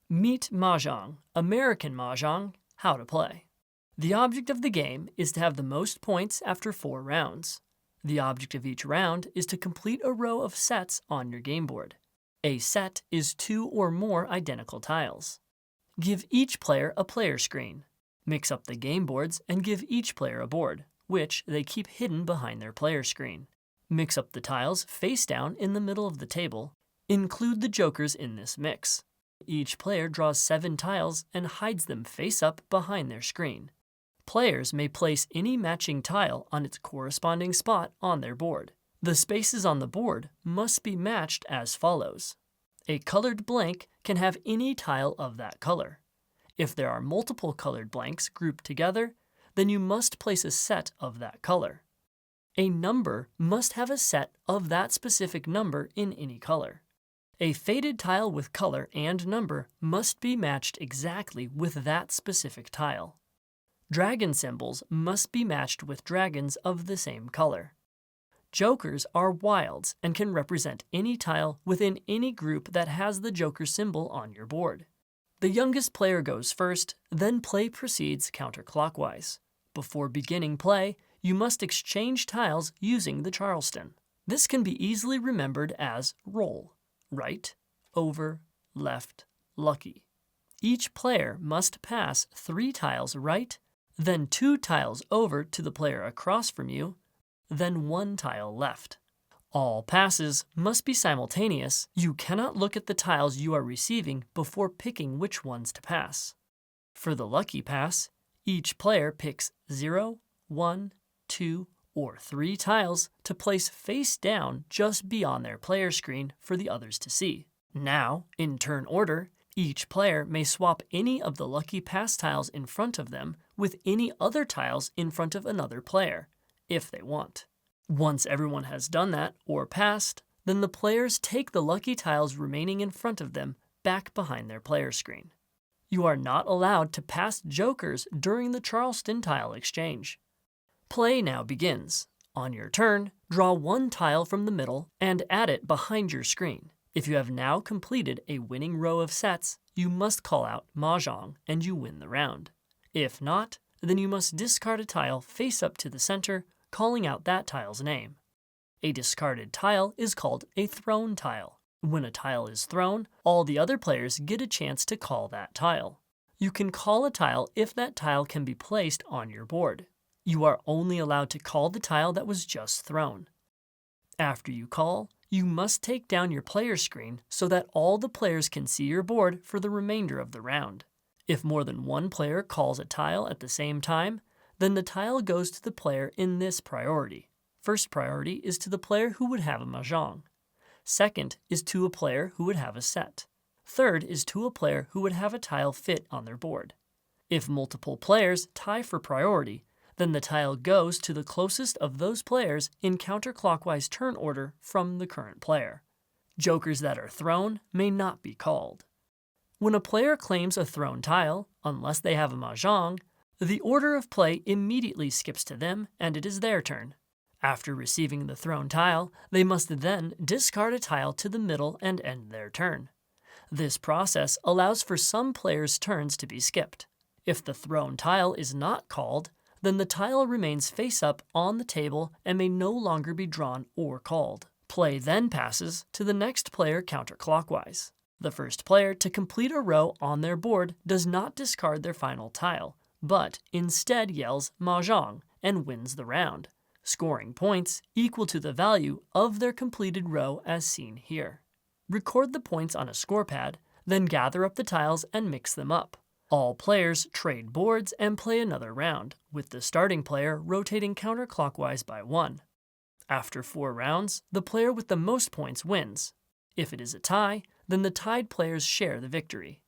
Meet Mahjong, American Mahjong, how to play. The object of the game is to have the most points after 4 rounds. The object of each round is to complete a row of sets on your game board. A set is 2 or more identical tiles. Give each player a player screen. Mix up the game boards and give each player a board, which they keep hidden behind their player screen. Mix up the tiles face down in the middle of the table. Include the jokers in this mix. Each player draws 7 tiles and hides them face up behind their screen. Players may place any matching tile on its corresponding spot on their board. The spaces on the board must be matched as follows. A colored blank can have any tile of that color. If there are multiple colored blanks grouped together, then you must place a set of that color. A number must have a set of that specific number in any color. A faded tile with color and number must be matched exactly with that specific tile. Dragon symbols must be matched with dragons of the same color. Jokers are wilds and can represent any tile within any group that has the joker symbol on your board. The youngest player goes first, then play proceeds counterclockwise. Before beginning play, you must exchange tiles using the Charleston. This can be easily remembered as roll. Right, over, left, lucky. Each player must pass 3 tiles right, then 2 tiles over to the player across from you, then 1 tile left. All passes must be simultaneous. You cannot look at the tiles you are receiving before picking which ones to pass. For the lucky pass, each player picks 0, 1, 2, or 3 tiles to place face down just beyond their player screen for the others to see. Now, in turn order, each player may swap any of the lucky pass tiles in front of them with any other tiles in front of another player, if they want. Once everyone has done that or passed, then the players take the lucky tiles remaining in front of them back behind their player screen. You are not allowed to pass jokers during the Charleston tile exchange. Play now begins. On your turn, draw 1 tile from the middle and add it behind your screen. If you have now completed a winning row of sets, you must call out Mahjong and you win the round. If not, then you must discard a tile face up to the center, calling out that tile's name. A discarded tile is called a thrown tile. When a tile is thrown, all the other players get a chance to call that tile. You can call a tile if that tile can be placed on your board. You are only allowed to call the tile that was just thrown. After you call, you must take down your player screen so that all the players can see your board for the remainder of the round. If more than one player calls a tile at the same time, then the tile goes to the player in this priority. First priority is to the player who would have a Mahjong. Second is to a player who would have a set. Third is to a player who would have a tile fit on their board. If multiple players tie for priority, then the tile goes to the closest of those players in counterclockwise turn order from the current player. Jokers that are thrown may not be called. When a player claims a thrown tile, unless they have a Mahjong, the order of play immediately skips to them and it is their turn. After receiving the thrown tile, they must then discard a tile to the middle and end their turn. This process allows for some players' turns to be skipped. If the thrown tile is not called, then the tile remains face up on the table and may no longer be drawn or called. Play then passes to the next player counterclockwise. The first player to complete a row on their board does not discard their final tile, but instead yells Mahjong and wins the round, scoring points equal to the value of their completed row as seen here. Record the points on a score pad, then gather up the tiles and mix them up. All players trade boards and play another round, with the starting player rotating counterclockwise by 1. After 4 rounds, the player with the most points wins. If it is a tie, then the tied players share the victory.